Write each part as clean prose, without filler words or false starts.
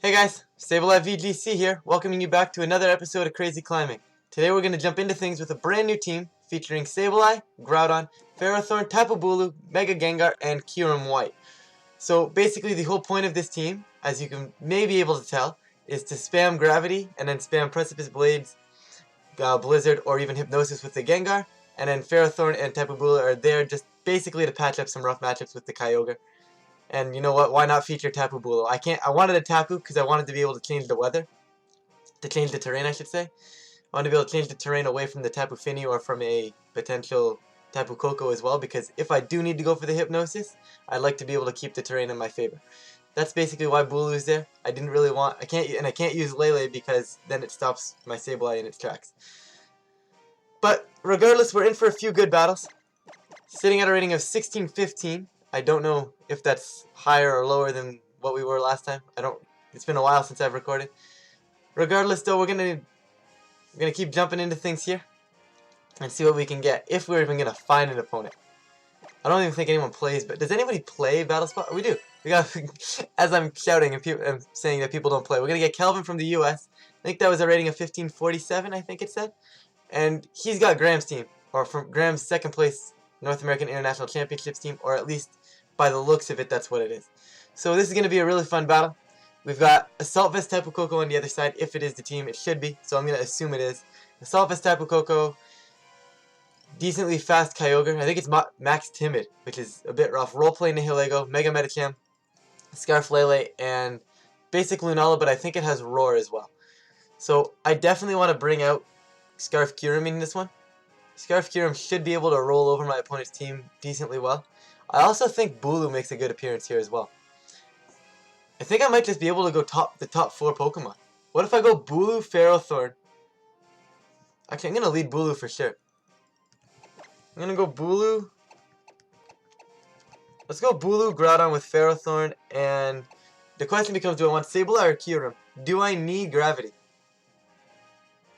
Hey guys, Sableye VGC here, welcoming you back to another episode of Crazy Climbing. Today we're going to jump into things with a brand new team featuring Sableye, Groudon, Ferrothorn, Tapu Bulu, Mega Gengar, and Kyurem White. So basically the whole point of this team, as you can maybe be able to tell, is to spam Gravity and then spam Precipice Blades, Blizzard, or even Hypnosis with the Gengar, and then Ferrothorn and Tapu Bulu are there just basically to patch up some rough matchups with the Kyogre. And you know what? Why not feature Tapu Bulu? I wanted a Tapu because I wanted to be able to change the weather. To change the terrain, I should say. I wanted to be able to change the terrain away from the Tapu Fini or from a potential Tapu Koko as well, because if I do need to go for the Hypnosis, I'd like to be able to keep the terrain in my favor. That's basically why Bulu is there. I didn't really want... I can't use Lele because then it stops my Sableye in its tracks. But regardless, we're in for a few good battles. Sitting at a rating of 16-15. I don't know if that's higher or lower than what we were last time. It's been a while since I've recorded. Regardless though, we're gonna keep jumping into things here and see what we can get, if we're even gonna find an opponent. I don't even think anyone plays, but does anybody play Battle Spot? We do. We got as I'm shouting and I'm saying that people don't play. We're gonna get Kelvin from the US. I think that was a rating of 1547, I think it said. And he's got Graham's team, or from Graham's second place North American International Championships team, or at least by the looks of it, that's what it is. So this is going to be a really fun battle. We've got Assault Vest Tapu Koko on the other side. If it is the team, it should be, so I'm going to assume it is. Assault Vest Tapu Koko, decently fast Kyogre. I think it's Max Timid, which is a bit rough. Roleplay Nihilego, Mega Medicham, Scarf Lele, and basic Lunala, but I think it has Roar as well. So I definitely want to bring out Scarf Kyurem in this one. Scarf Kyurem should be able to roll over my opponent's team decently well. I also think Bulu makes a good appearance here as well. I think I might just be able to go the top 4 Pokemon. What if I go Bulu, Ferrothorn? Actually, I'm going to lead Bulu for sure. I'm going to go Bulu. Let's go Bulu, Groudon with Ferrothorn, and the question becomes, do I want Sableye or Kyurem? Do I need Gravity?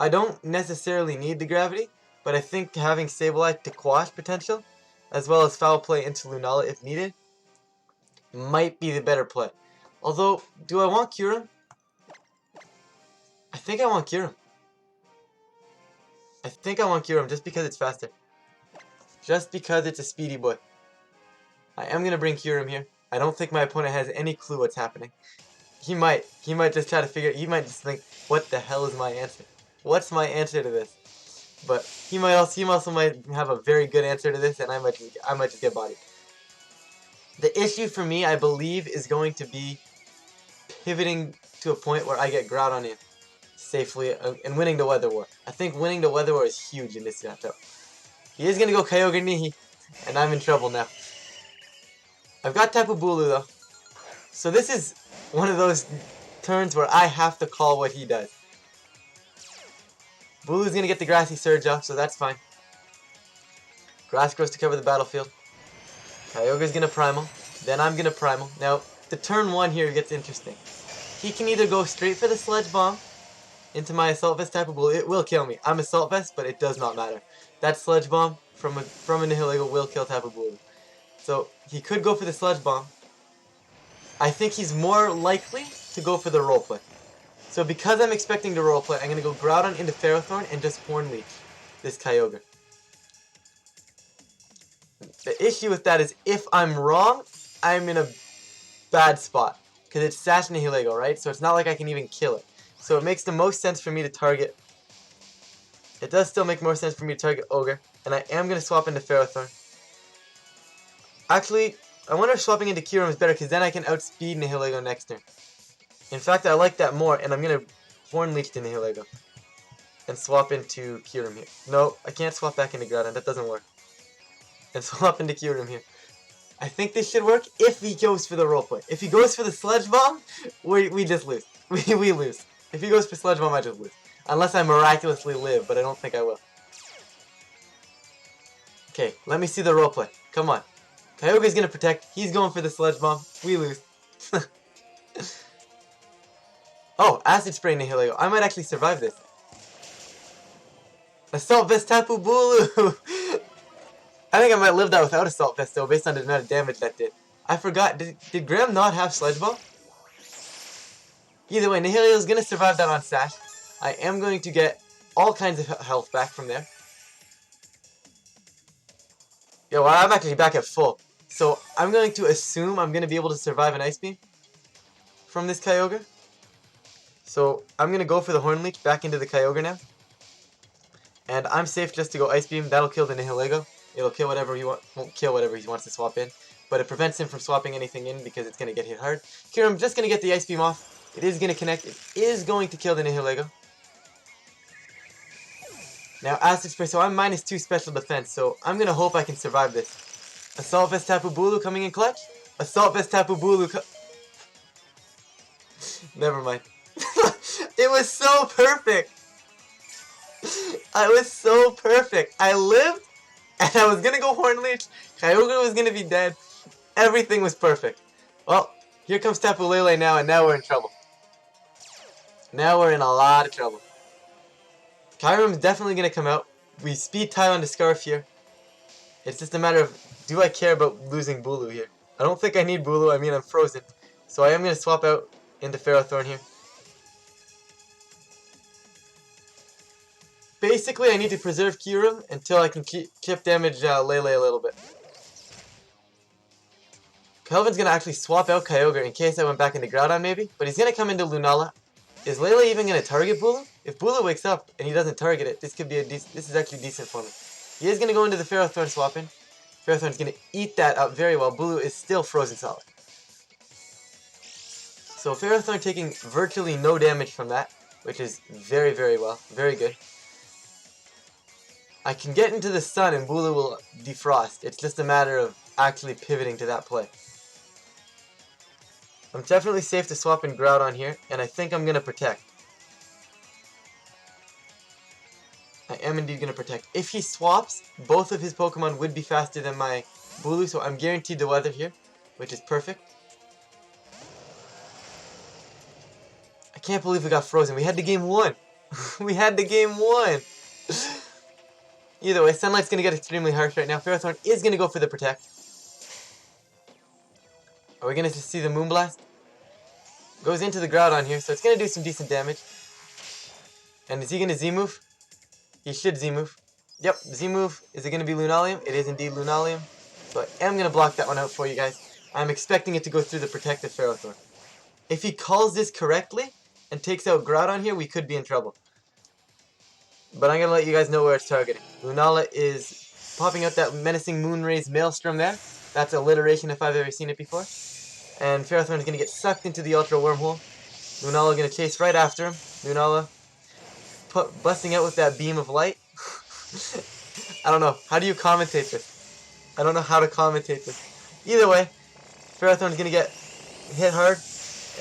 I don't necessarily need the Gravity, but I think having Sableye to quash potential, as well as foul play into Lunala if needed, might be the better play. Although, do I want Kyurem? I think I want Kyurem. I think I want Kyurem just because it's faster. Just because it's a speedy boy. I am going to bring Kyurem here. I don't think my opponent has any clue what's happening. He might just try to figure, he might just think, what the hell is my answer? What's my answer to this? But he also might have a very good answer to this, and I might just get bodied. The issue for me, I believe, is going to be pivoting to a point where I get Groudon in safely and winning the Weather War. I think winning the Weather War is huge in this matchup. He is going to go Kyogre Nihi, and I'm in trouble now. I've got Tapu Bulu though, so this is one of those turns where I have to call what he does. Bulu's going to get the Grassy Surge off, so that's fine. Grass grows to cover the battlefield. Kyogre's going to Primal. Then I'm going to Primal. Now, the turn 1 here gets interesting. He can either go straight for the Sludge Bomb into my Assault Vest Tapu Bulu. It will kill me. I'm Assault Vest, but it does not matter. That Sludge Bomb from a Nihilego will kill Tapu Bulu. So, he could go for the Sludge Bomb. I think he's more likely to go for the Roleplay. So because I'm expecting to roleplay, I'm going to go Groudon into Ferrothorn and just Horn Leech this Kyogre. The issue with that is if I'm wrong, I'm in a bad spot. Because it's Sash Nihilego, right? So it's not like I can even kill it. So it makes the most sense for me to target... It does still make more sense for me to target Ogre. And I am going to swap into Ferrothorn. Actually, I wonder if swapping into Kyurem is better, because then I can outspeed Nihilego next turn. In fact, I like that more, and I'm going to Horn Leech to Nihilego. And swap into Kyurem here. No, I can't swap back into Groudon, that doesn't work. And swap into Kyurem here. I think this should work if he goes for the roleplay. If he goes for the Sludge Bomb, we just lose. We lose. If he goes for Sludge Bomb, I just lose. Unless I miraculously live, but I don't think I will. Okay, let me see the roleplay. Come on. Kyogre's going to protect. He's going for the Sludge Bomb. We lose. Oh, Acid Spray Nihilego. I might actually survive this. Assault Vest Tapu Bulu! I think I might live that without Assault Vest though, based on the amount of damage that did. I forgot, did Graham not have Sludge Bomb? Either way, Nihilio is going to survive that on Sash. I am going to get all kinds of health back from there. Yeah, well, I'm actually back at full. So I'm going to assume I'm going to be able to survive an Ice Beam from this Kyogre. So I'm going to go for the Horn Leech back into the Kyogre now. And I'm safe just to go Ice Beam. That'll kill the Nihilego. It'll kill whatever he won't kill whatever he wants to swap in. But it prevents him from swapping anything in because it's going to get hit hard. Here, I'm just going to get the Ice Beam off. It is going to connect. It is going to kill the Nihilego. Now, Acid Spray, so I'm -2 special defense, so I'm going to hope I can survive this. Assault Vest Tapu Bulu coming in clutch. Assault Vest Tapu Bulu Never mind. It was so perfect. I was so perfect. I lived, and I was going to go Horn Leech. Kyogre was going to be dead. Everything was perfect. Well, here comes Tapu Lele now, and now we're in trouble. Now we're in a lot of trouble. Kyurem's definitely going to come out. We speed tie on the Scarf here. It's just a matter of, do I care about losing Bulu here? I don't think I need Bulu. I mean, I'm frozen. So I am going to swap out into Ferrothorn here. Basically, I need to preserve Kyurem until I can chip damage Lele a little bit. Kelvin's going to actually swap out Kyogre in case I went back into Groudon maybe. But he's going to come into Lunala. Is Lele even going to target Bulu? If Bulu wakes up and he doesn't target it, this could be this is actually decent for me. He is going to go into the Ferrothorn swap in. Ferrothorn's going to eat that up very well. Bulu is still frozen solid. So Ferrothorn taking virtually no damage from that, which is very, very well. Very good. I can get into the sun and Bulu will defrost. It's just a matter of actually pivoting to that play. I'm definitely safe to swap in Groudon here, and I think I'm going to protect. I am indeed going to protect. If he swaps, both of his Pokemon would be faster than my Bulu, so I'm guaranteed the weather here, which is perfect. I can't believe we got frozen. We had the game won. We had the game won. Either way, Sunlight's going to get extremely harsh right now. Ferrothorn is going to go for the protect. Are we going to see the Moonblast? Goes into the Groudon here, so it's going to do some decent damage. And is he going to Z-move? He should Z-move. Yep, Z-move. Is it going to be Lunalium? It is indeed Lunalium. So I am going to block that one out for you guys. I'm expecting it to go through the protected Ferrothorn. If he calls this correctly and takes out Groudon here, we could be in trouble. But I'm going to let you guys know where it's targeting. Lunala is popping out that menacing Moonrays Maelstrom there. That's alliteration if I've ever seen it before. And Ferrothorn is going to get sucked into the Ultra Wormhole. Lunala going to chase right after him. Lunala busting out with that beam of light. I don't know. How do you commentate this? I don't know how to commentate this. Either way, Ferrothorn is going to get hit hard.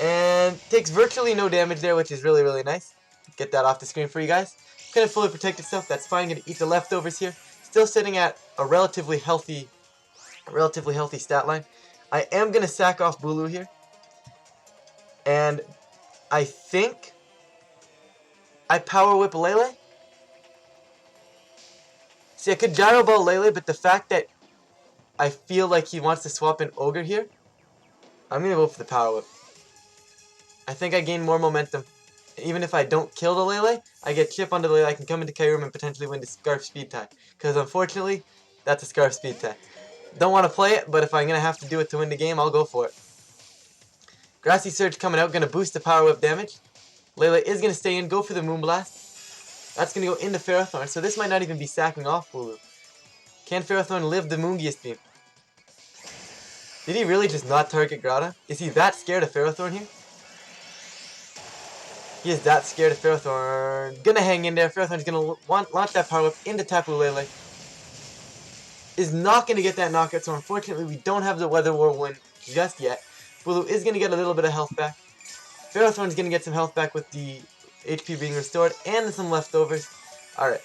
And takes virtually no damage there, which is really, really nice. Get that off the screen for you guys. Couldn't fully protect itself. That's fine. Going to eat the leftovers here. Still sitting at a relatively healthy stat line. I am going to sack off Bulu here. And I think I Power Whip Lele. See, I could Gyro Ball Lele, but the fact that I feel like he wants to swap in Ogre here, I'm going to go for the Power Whip. I think I gain more momentum. Even if I don't kill the Lele, I get chip onto the Lele, I can come into Kyurem and potentially win the Scarf Speed tie. Because unfortunately, that's a Scarf Speed tie. Don't want to play it, but if I'm going to have to do it to win the game, I'll go for it. Grassy Surge coming out, going to boost the Power Whip damage. Lele is going to stay in, go for the Moonblast. That's going to go into Ferrothorn, so this might not even be sacking off Bulu. Can Ferrothorn live the Moongeist beam? Did he really just not target Groudon? Is he that scared of Ferrothorn here? He is that scared of Ferrothorn. Gonna hang in there. Ferrothorn's gonna launch that Power Whip into Tapu Lele. Is not gonna get that knockout, so unfortunately we don't have the Weather Whirlwind just yet. Bulu is gonna get a little bit of health back. Ferrothorn's gonna get some health back with the HP being restored and some leftovers. Alright.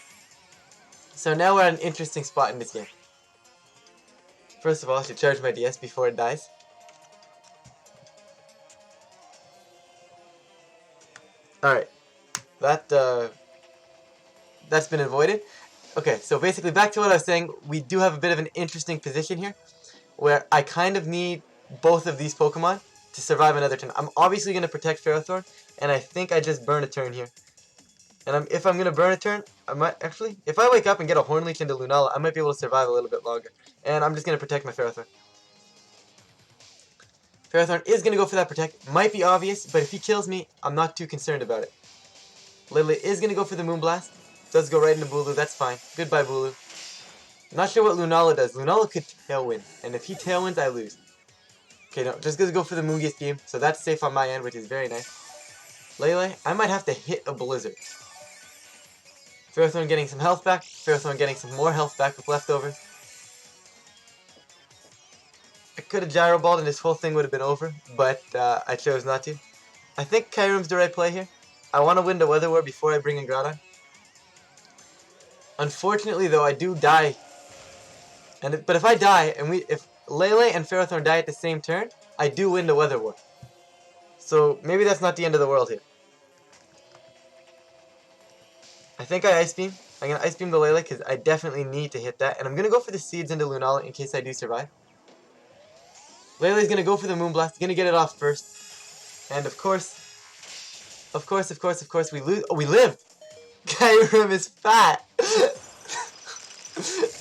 So now we're at an interesting spot in this game. First of all, I should charge my DS before it dies. Alright, that's been avoided. Okay, so basically back to what I was saying, we do have a bit of an interesting position here, where I kind of need both of these Pokemon to survive another turn. I'm obviously going to protect Ferrothorn, and I think I just burn a turn here. And if I'm going to burn a turn, I might actually, if I wake up and get a Hornleech into Lunala, I might be able to survive a little bit longer. And I'm just going to protect my Ferrothorn. Ferrothorn is going to go for that protect. Might be obvious, but if he kills me, I'm not too concerned about it. Lily is going to go for the Moonblast. Does go right into Bulu, that's fine. Goodbye, Bulu. Not sure what Lunala does. Lunala could Tailwind, and if he Tailwinds, I lose. Okay, no, just gonna go for the Moongeist Beam, so that's safe on my end, which is very nice. Lele, I might have to hit a Blizzard. Ferrothorn getting some health back. Ferrothorn getting some more health back with leftovers. I could have Gyro Balled and this whole thing would have been over, but I chose not to. I think Kyurem's the right play here. I want to win the Weather War before I bring in Groudon. Unfortunately, though, I do die. But if I die, and if Lele and Ferrothorn die at the same turn, I do win the Weather War. So maybe that's not the end of the world here. I think I Ice Beam. I'm going to Ice Beam the Lele because I definitely need to hit that. And I'm going to go for the Seeds into Lunala in case I do survive. Lele's going to go for the Moonblast. Going to get it off first. And of course, we lose. Oh, we lived! Kyurem is fat!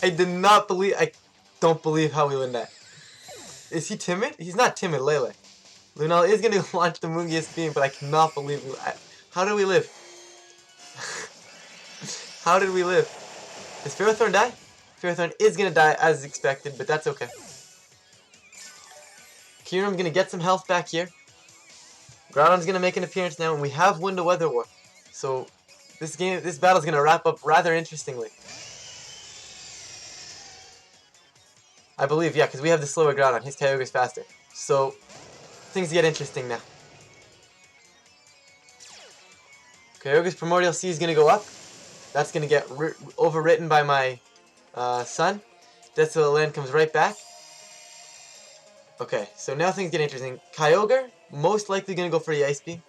I don't believe how we win that. Is he timid? He's not timid, Lele. Lunala is going to launch the Moongeist Beam, but I cannot believe how did we live? How did we live? Does Ferrothorn die? Ferrothorn is going to die as expected, but that's okay. Kyurem's going to get some health back here. Groudon's going to make an appearance now, and we have won the Weather War. So this battle's going to wrap up rather interestingly. I believe, yeah, because we have the slower Groudon. His Kyogre's faster. So things get interesting now. Kyogre's Primordial Sea is going to go up. That's going to get overwritten by my son. Desolate Land comes right back. Okay, so now things get interesting. Kyogre, most likely going to go for the Ice Beam.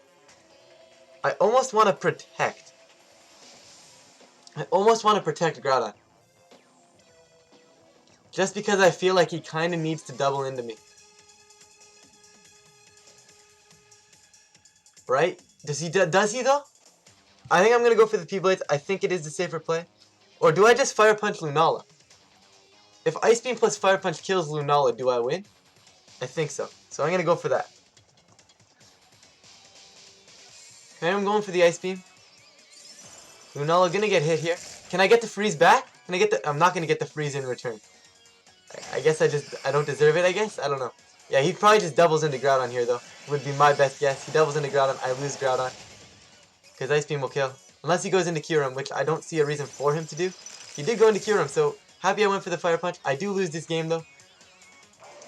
I almost want to protect. Groudon. Just because I feel like he kind of needs to double into me. Right? Does he though? I think I'm going to go for the P-Blades. I think it is the safer play. Or do I just Fire Punch Lunala? If Ice Beam plus Fire Punch kills Lunala, do I win? I think so. So I'm going to go for that. Okay, I'm going for the Ice Beam. Lunala going to get hit here. Can I get the freeze back? I'm not going to get the freeze in return. I guess I don't deserve it, I guess? I don't know. Yeah, he probably just doubles into Groudon here, though. Would be my best guess. He doubles into Groudon, I lose Groudon. Because Ice Beam will kill. Unless he goes into Kyurem, which I don't see a reason for him to do. He did go into Kyurem, so happy I went for the Fire Punch. I do lose this game, though.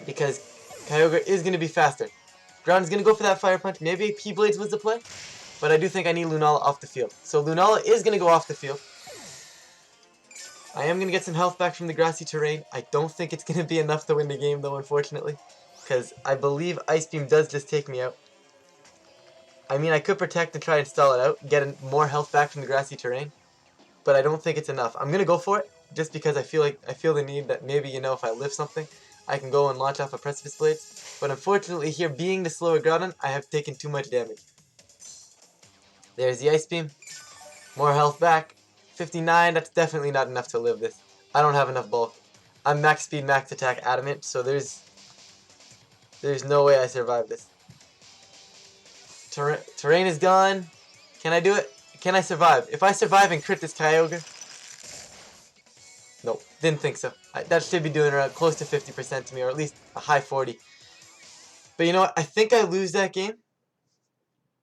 Because Kyogre is going to be faster. Groudon's going to go for that Fire Punch. Maybe P-Blades was the play. But I do think I need Lunala off the field. So Lunala is going to go off the field. I am going to get some health back from the grassy terrain. I don't think it's going to be enough to win the game, though, unfortunately. Because I believe Ice Beam does just take me out. I mean, I could protect and try and stall it out, get more health back from the grassy terrain. But I don't think it's enough. I'm going to go for it, just because I feel the need that maybe, if I lift something, I can go and launch off a Precipice Blades. But unfortunately, here, being the slower Groudon, I have taken too much damage. There's the Ice Beam. More health back. 59, that's definitely not enough to live this. I don't have enough bulk. I'm max speed, max attack adamant, so there's no way I survive this. Terrain is gone. Can I do it? Can I survive? If I survive and crit this Kyogre... Nope, didn't think so. That should be doing around close to 50% to me, or at least a high 40. But you know what? I think I lose that game.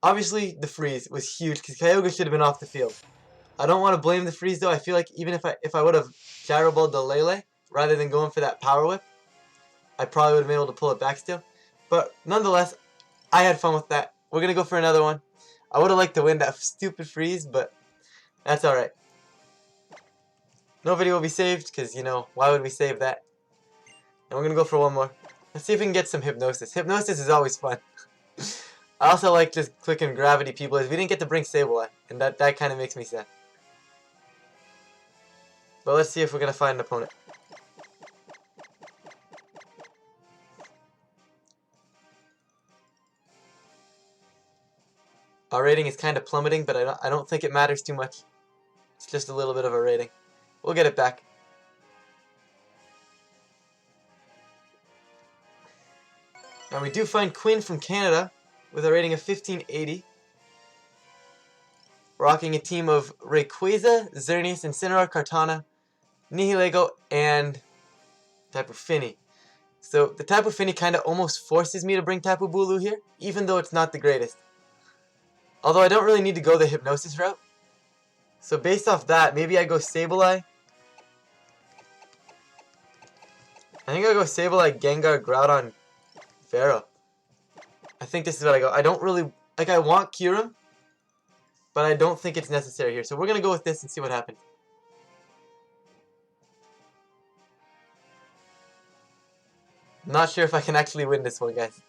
Obviously, the freeze was huge, because Kyogre should have been off the field. I don't want to blame the freeze, though. I feel like even if I would have Gyro Balled the Lele, rather than going for that Power Whip, I probably would have been able to pull it back still. But nonetheless, I had fun with that. We're going to go for another one. I would have liked to win that stupid freeze, but that's alright. No video will be saved, because, why would we save that? And we're going to go for one more. Let's see if we can get some Hypnosis. Hypnosis is always fun. I also like just clicking Gravity P-Blades. We didn't get to bring Sableye, and that kind of makes me sad. But let's see if we're going to find an opponent. Our rating is kind of plummeting, but I don't think it matters too much. It's just a little bit of a rating. We'll get it back. And we do find Quinn from Canada with a rating of 1580. Rocking a team of Rayquaza, Xerneas, Incineroar, Kartana, Nihilego, and Tapu Fini. So the Tapu Fini kind of almost forces me to bring Tapu Bulu here, even though it's not the greatest. Although I don't really need to go the Hypnosis route. So based off that, maybe I go Sableye. I think I go Sableye, Gengar, Groudon, Pharaoh. I think this is what I go. I don't really... Like, I want Kyurem, but I don't think it's necessary here. So we're going to go with this and see what happens. I'm not sure if I can actually win this one, guys.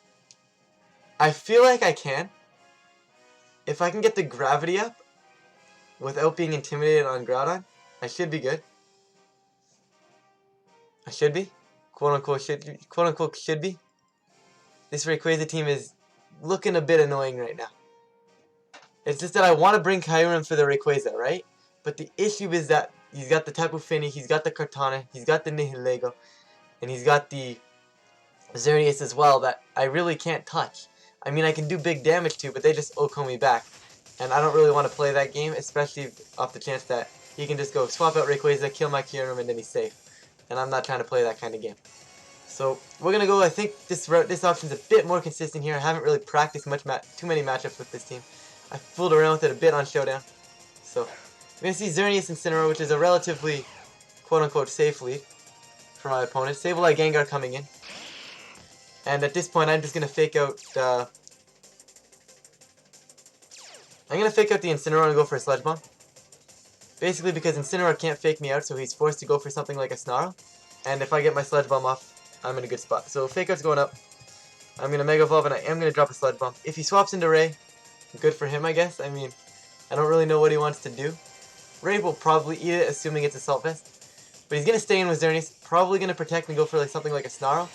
I feel like I can. If I can get the gravity up without being intimidated on Groudon, I should be good. I should be. Quote-unquote should be. This Rayquaza team is looking a bit annoying right now. It's just that I want to bring Kyurem for the Rayquaza, right? But the issue is that he's got the Tapu Fini, he's got the Kartana, he's got the Nihilego, and he's got the Xerneas as well that I really can't touch. I mean, I can do big damage to, but they just OHKO me back. And I don't really want to play that game, especially off the chance that he can just go swap out Rayquaza, kill my Kyurem, and then he's safe. And I'm not trying to play that kind of game. So we're going to go, I think this option's a bit more consistent here. I haven't really practiced too many matchups with this team. I fooled around with it a bit on Showdown. So we're going to see Xerneas Incineroar, which is a relatively quote-unquote safe lead for my opponent. Sableye Gengar coming in. And at this point, I'm just going to fake out the Incineroar and go for a Sludge Bomb. Basically because Incineroar can't fake me out, so he's forced to go for something like a Snarl. And if I get my Sludge Bomb off, I'm in a good spot. So fake out's going up. I'm going to Mega Evolve and I am going to drop a Sludge Bomb. If he swaps into Ray, good for him, I guess. I mean, I don't really know what he wants to do. Ray will probably eat it, assuming it's Assault Vest. But he's going to stay in with Xerneas, probably going to protect and go for something like a Snarl.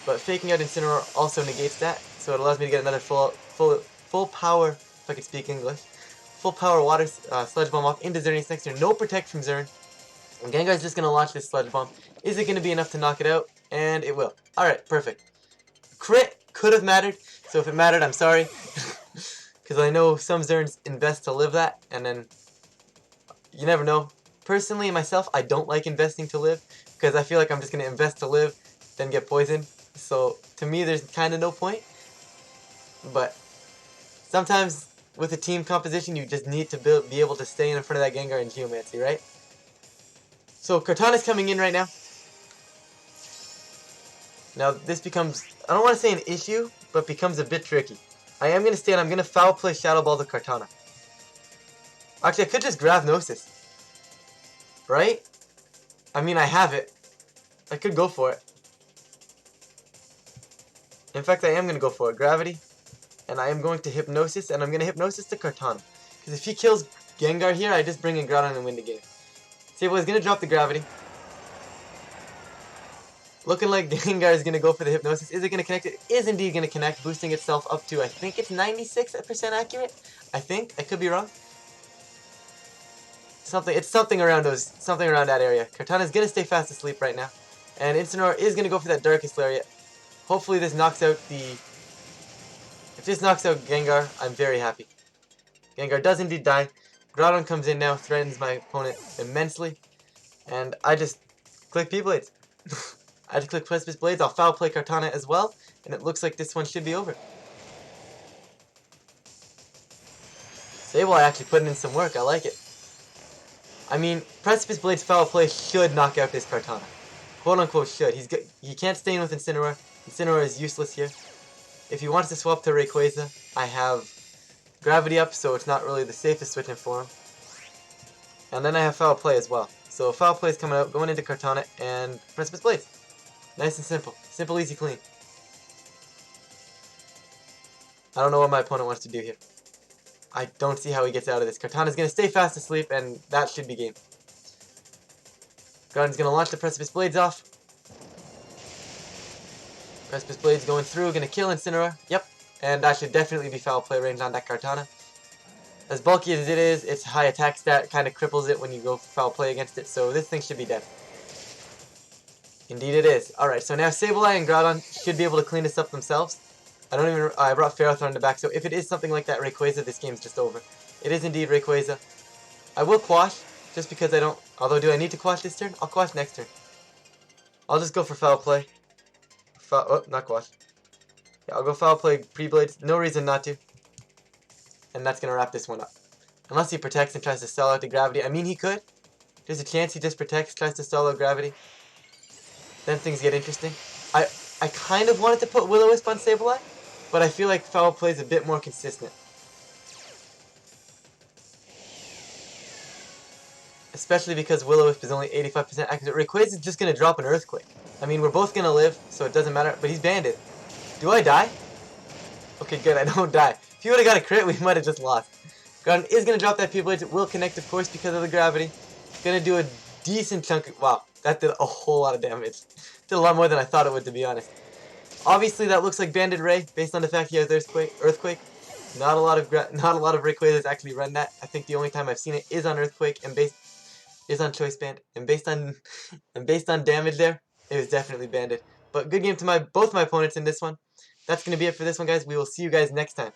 But faking out Incineroar also negates that, so it allows me to get another full power, if I could speak English, full power water Sludge Bomb off into Xerneas next turn. No protect from Xern. And Gengar's just going to launch this Sludge Bomb. Is it going to be enough to knock it out? And it will. Alright, perfect. Crit could have mattered, so if it mattered, I'm sorry. Because I know some Zerns invest to live that, and then you never know. Personally, myself, I don't like investing to live, because I feel like I'm just going to invest to live, then get poisoned. So, to me, there's kind of no point. But sometimes, with a team composition, you just need to be able to stay in front of that Gengar and Geomancy, right? So, Kartana's coming in right now. Now, this becomes, I don't want to say an issue, but becomes a bit tricky. I am going to stay and I'm going to foul play Shadow Ball to Kartana. Actually, I could just grab Gnosis. Right? I mean, I have it. I could go for it. In fact, I am going to go for it. Gravity. And I am going to Hypnosis, and I'm going to Hypnosis to Kartana. Because if he kills Gengar here, I just bring in Groudon and win the game. Sable is going to drop the Gravity. Looking like Gengar is going to go for the Hypnosis. Is it going to connect? It is indeed going to connect, boosting itself up to, I think it's 96% accurate? I think. I could be wrong. It's something around that area. Kartana is going to stay fast asleep right now. And Incineroar is going to go for that Darkest Lariat. Hopefully this knocks out the... If this knocks out Gengar, I'm very happy. Gengar does indeed die. Groudon comes in now, threatens my opponent immensely. And I just click P-Blades. I just click Precipice Blades, I'll foul play Kartana as well, and it looks like this one should be over. Sableye actually putting in some work, I like it. I mean, Precipice Blades foul play should knock out this Kartana. Quote unquote should. He can't stay in with Incineroar. Incineroar is useless here. If he wants to swap to Rayquaza, I have Gravity up, so it's not really the safest switching for him. And then I have foul play as well. So foul play is coming out, going into Kartana, and Precipice Blades. Nice and simple. Simple, easy, clean. I don't know what my opponent wants to do here. I don't see how he gets out of this. Kartana's going to stay fast asleep, and that should be game. Groudon's going to launch the Precipice Blades off. Precipice Blades going through, going to kill Incineroar. Yep. And that should definitely be foul play range on that Kartana. As bulky as it is, its high attack stat kind of cripples it when you go for foul play against it, so this thing should be dead. Indeed it is. Alright, so now Sableye and Groudon should be able to clean this up themselves. I brought Ferrothorn in the back, so if it is something like that Rayquaza, this game's just over. It is indeed Rayquaza. I will Quash, just because I don't... Although, do I need to Quash this turn? I'll Quash next turn. I'll just go for foul play. Oh, not Quash. Yeah, I'll go foul play pre-blades. No reason not to. And that's going to wrap this one up. Unless he protects and tries to stall out the gravity. I mean, he could. There's a chance he just protects, tries to stall out gravity. Then things get interesting. I kind of wanted to put Will-O-Wisp on Sableye, but I feel like foul play is a bit more consistent. Especially because Will-O-Wisp is only 85% accurate. Rayquaza is just going to drop an Earthquake. I mean, we're both going to live, so it doesn't matter. But he's banded. Do I die? Okay, good. I don't die. If he would have got a crit, we might have just lost. Groudon is going to drop that P-Blades. It will connect, of course, because of the gravity. Going to do a decent chunk of... Wow, that did a whole lot of damage. Did a lot more than I thought it would, to be honest. Obviously, that looks like Banded Ray, based on the fact he has Earthquake. Not a lot of Rayquazas actually run that. I think the only time I've seen it is on Earthquake and is on Choice Band, and based on damage there, it was definitely banded. But good game to both my opponents in this one. That's gonna be it for this one, guys. We will see you guys next time.